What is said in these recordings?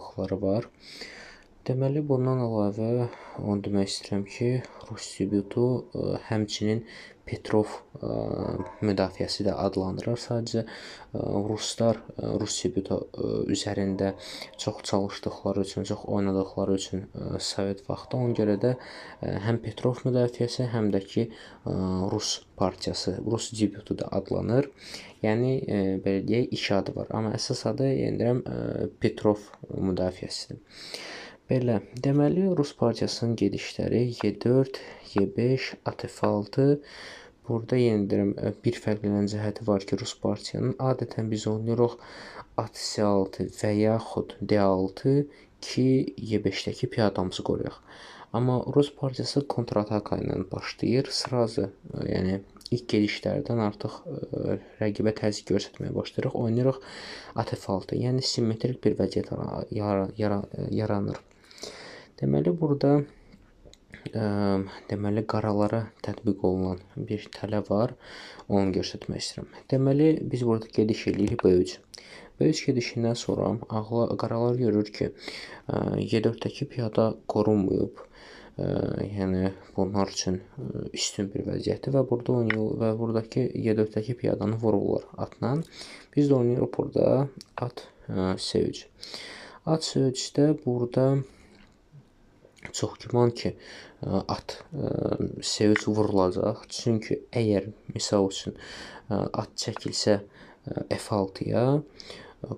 ayrıcalıqları var. Deməli, bundan əlavə onu demək istəyirəm ki, Rus sübutu həmçinin Petrov müdafiəsi də adlandırır. Sadəcə ruslar Rus sübutu üzərində çox çalışdıqları üçün, çox oynadıqları üçün Sovet vaxtı ona görə də həm Petrov müdafiəsi, həm də ki Rus partiyası, Rus sübutu da adlanır. Yəni belə deyək, iki adı var, amma əsas adı yenə Petrov müdafiəsidir. Belə, deməli Rus partiyasının gedişləri Y4, Y5, ATF6. Burada yenə deyirəm, bir fərqlənən cəhəti var ki, Rus partiyanın adətən biz oynayırıq ATS6 və yaxud D6 ki, Y5-dəki piyadamızı qoruyaq. Amma Rus partiyası kontrataka ilə başlayır. Sırazı, yəni ilk gedişlərdən artıq rəqibə təzyiq göstərməyə başlayırıq. Oynayırıq ATF6, yəni simmetrik bir vəziyyət yaranır. Deməli, burada qaralara tətbiq olunan bir tələ var, onu göstərmək istəyirəm. Deməli, biz burada gediş edirik B3. B3 gedişindən sonra qaralar görür ki, Y4-dəki piyada qorunmayıb. Yəni, bunlar üçün üstün bir vəziyyətdir və burada oynayır və buradakı Y4-dəki piyadanı vururlar atla. Biz də oynayırıq burada at C3. At C3-də burada çox güman ki, at C3 vurulacaq. Çünki əgər misal üçün at çəkilsə F6-ya,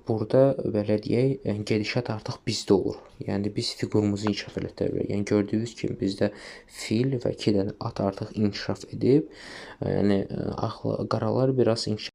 burada belə deyək, gedişat artıq bizdə olur. Yəni biz fiqurumuzu inkişaf etdirə bilərik. Yəni gördüyünüz kimi bizdə fil və 2 dənə at artıq inkişaf edib. Yəni qaralar biraz inkişaf